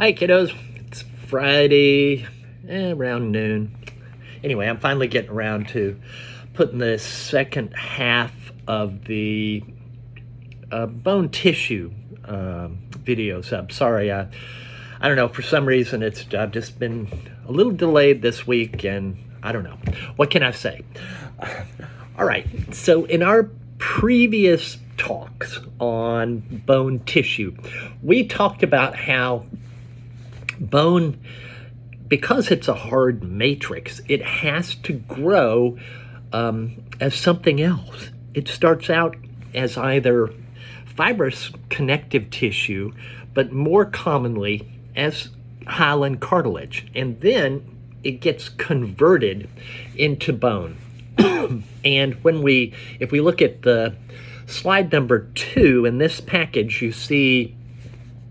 Hi, kiddos. It's Friday, around noon. Anyway, I'm finally getting around to putting the second half of the bone tissue videos up. Sorry, I don't know. For some reason, I've just been a little delayed this week, and I don't know. What can I say? All right. So in our previous talks on bone tissue, we talked about how bone, because it's a hard matrix, it has to grow as something else. It starts out as either fibrous connective tissue, but more commonly as hyaline cartilage, and then it gets converted into bone. And if we look at the slide number 2 in this package, you see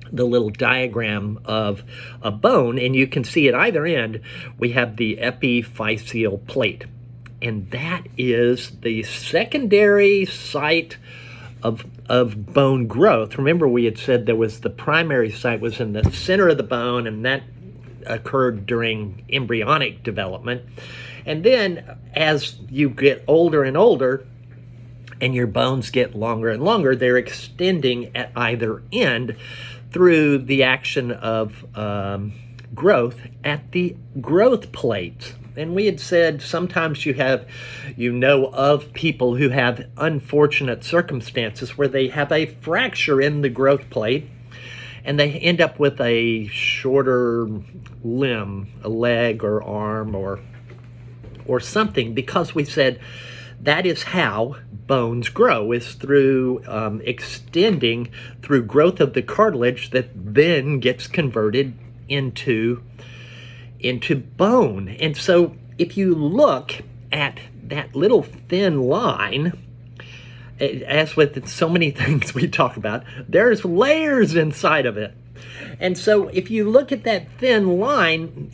the little diagram of a bone, and you can see at either end we have the epiphyseal plate, and that is the secondary site of bone growth. Remember, we had said there was the primary site was in the center of the bone, and that occurred during embryonic development. And then as you get older and older and your bones get longer and longer, they're extending at either end through the action of growth at the growth plates. And we had said sometimes you know of people who have unfortunate circumstances where they have a fracture in the growth plate and they end up with a shorter limb, a leg or arm or something, because we said that is how bones grow, is through extending through growth of the cartilage that then gets converted into bone. And so if you look at that little thin line, as with so many things we talk about, there's layers inside of it. And so if you look at that thin line,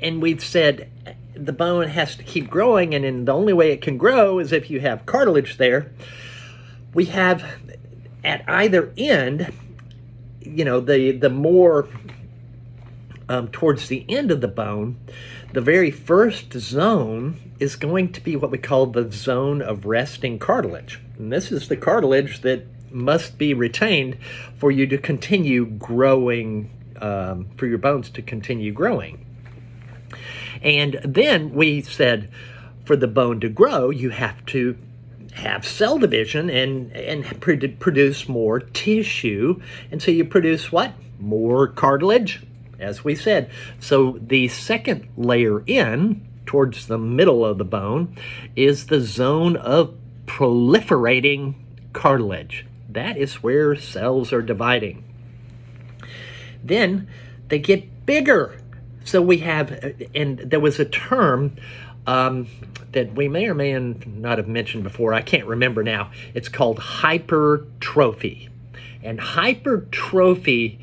and we've said the bone has to keep growing, and the only way it can grow is if you have cartilage there. We have at either end, the more towards the end of the bone, the very first zone is going to be what we call the zone of resting cartilage. And this is the cartilage that must be retained for you to continue growing, for your bones to continue growing. And then we said for the bone to grow, you have to have cell division and produce more tissue. And so you produce what? More cartilage, as we said. So the second layer in, towards the middle of the bone, is the zone of proliferating cartilage. That is where cells are dividing. Then they get bigger. So we have, and there was a term that we may or may not have mentioned before. I can't remember now. It's called hypertrophy. And hypertrophy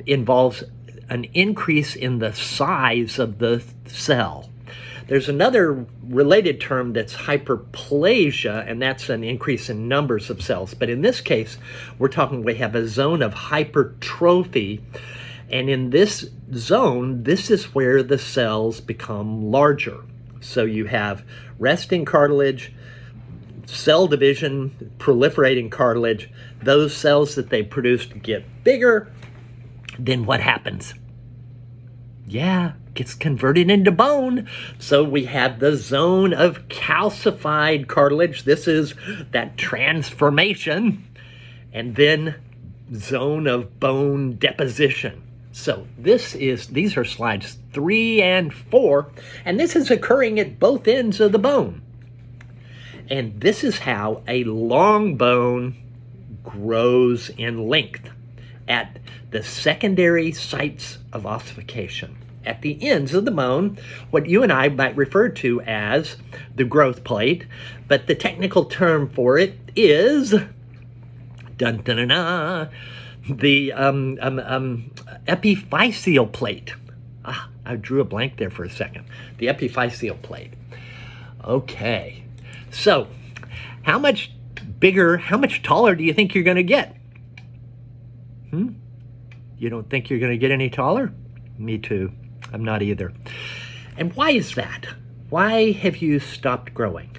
involves an increase in the size of the cell. There's another related term that's hyperplasia, and that's an increase in numbers of cells. But in this case, we have a zone of hypertrophy. And in this zone, this is where the cells become larger. So you have resting cartilage, cell division, proliferating cartilage. Those cells that they produce get bigger. Then what happens? Gets converted into bone. So we have the zone of calcified cartilage. This is that transformation. And then zone of bone deposition. So these are slides 3 and 4, and this is occurring at both ends of the bone. And this is how a long bone grows in length at the secondary sites of ossification. At the ends of the bone, what you and I might refer to as the growth plate, but the technical term for it is the epiphyseal plate. I drew a blank there for a second. The epiphyseal plate. Okay. So, how much bigger, how much taller do you think you're going to get? You don't think you're going to get any taller? Me too. I'm not either. And why is that? Why have you stopped growing?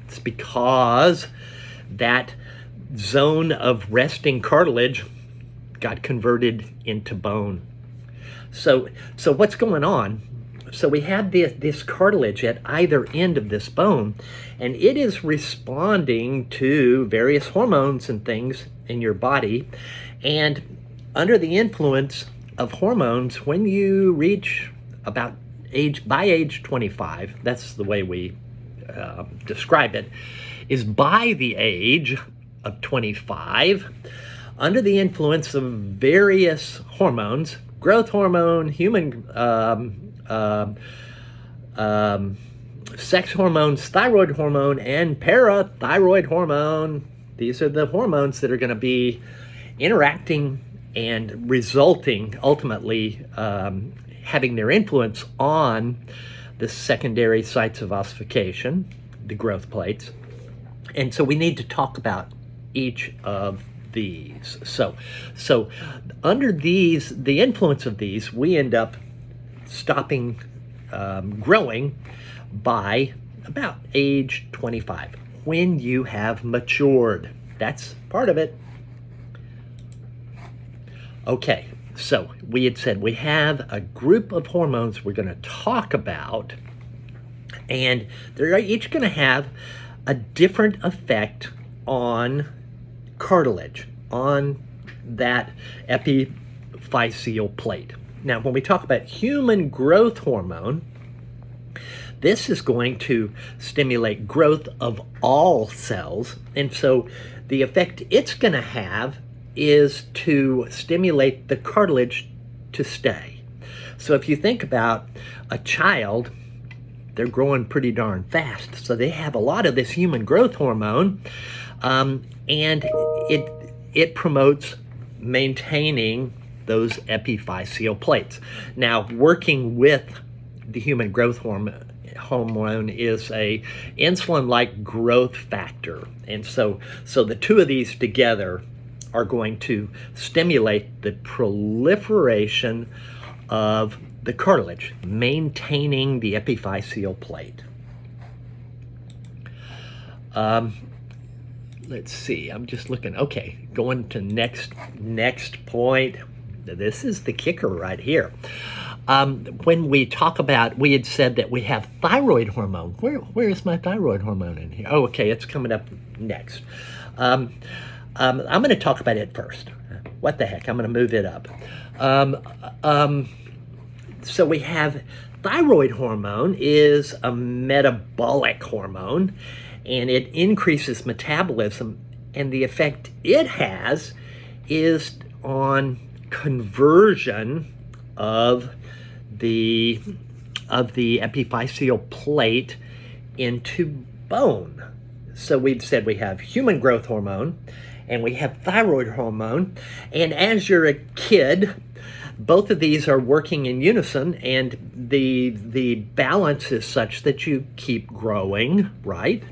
It's because that zone of resting cartilage got converted into bone. So what's going on? So we have this cartilage at either end of this bone, and it is responding to various hormones and things in your body. And under the influence of hormones, when you reach about by age 25, that's the way we describe it, is by the age of 25, under the influence of various hormones, growth hormone, human sex hormones, thyroid hormone, and parathyroid hormone. These are the hormones that are going to be interacting and resulting, ultimately having their influence on the secondary sites of ossification, the growth plates. And so we need to talk about each of these. So under these, the influence of these, we end up stopping growing by about age 25, when you have matured. That's part of it. Okay, so we had said we have a group of hormones we're going to talk about, and they're each going to have a different effect on cartilage, on that epiphyseal plate. Now, when we talk about human growth hormone, this is going to stimulate growth of all cells, and so the effect it's going to have is to stimulate the cartilage to stay. So if you think about a child, they're growing pretty darn fast, so they have a lot of this human growth hormone, and it promotes maintaining those epiphyseal plates. Now, working with the human growth hormone is a insulin-like growth factor, and so the two of these together are going to stimulate the proliferation of the cartilage, maintaining the epiphyseal plate. Let's see, I'm just looking. Okay, going to next point. This is the kicker right here. When we talk about, we had said that we have thyroid hormone. Where is my thyroid hormone in here? Oh, okay, it's coming up next. I'm going to talk about it first. What the heck? I'm going to move it up. So we have thyroid hormone is a metabolic hormone, and it increases metabolism, and the effect it has is on conversion of the epiphyseal plate into bone. So we've said we have human growth hormone and we have thyroid hormone, and as you're a kid, both of these are working in unison, and the balance is such that you keep growing, right?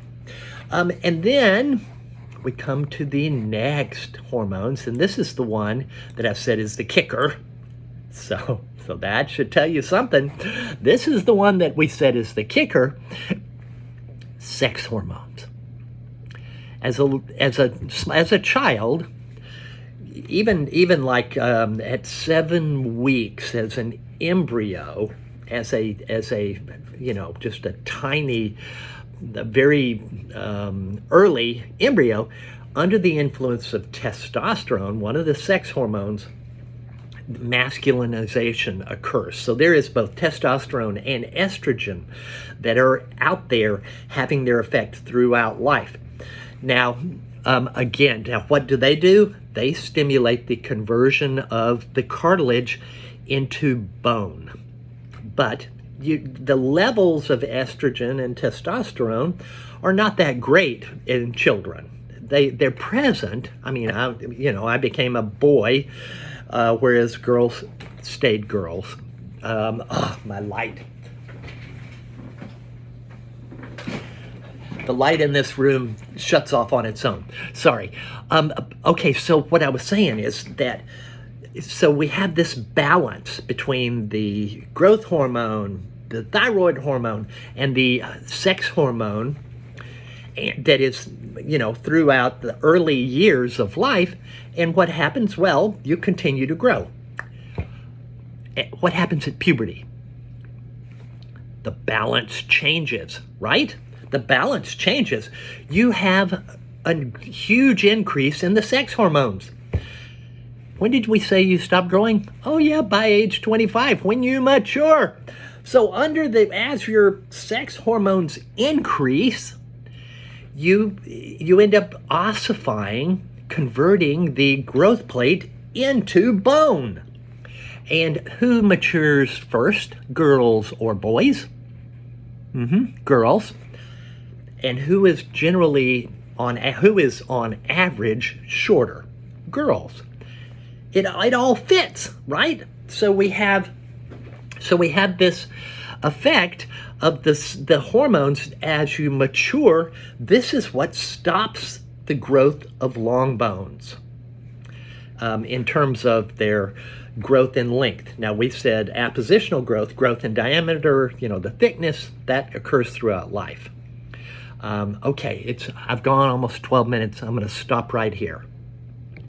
And then we come to the next hormones, and this is the one that I've said is the kicker. So that should tell you something. This is the one that we said is the kicker: sex hormones. As a child, even like at 7 weeks, as an embryo, as a just a tiny, very early embryo, under the influence of testosterone, one of the sex hormones, masculinization occurs. So there is both testosterone and estrogen that are out there having their effect throughout life. Now, what do? They stimulate the conversion of the cartilage into bone. But the levels of estrogen and testosterone are not that great in children. They're present. I mean, I became a boy, whereas girls stayed girls. My light. The light in this room shuts off on its own. Sorry. Okay, so what I was saying is that so we have this balance between the growth hormone, the thyroid hormone, and the sex hormone that is, throughout the early years of life. And what happens? Well, you continue to grow. What happens at puberty? The balance changes, right? The balance changes. You have a huge increase in the sex hormones. When did we say you stop growing? Oh yeah, by age 25, when you mature. So as your sex hormones increase, you end up ossifying, converting the growth plate into bone. And who matures first, girls or boys? Girls. And who is on average shorter? Girls. It all fits, right? So we have this effect of the hormones as you mature. This is what stops the growth of long bones in terms of their growth in length. Now we've said appositional growth in diameter, the thickness, that occurs throughout life. Okay, I've gone almost 12 minutes. I'm going to stop right here.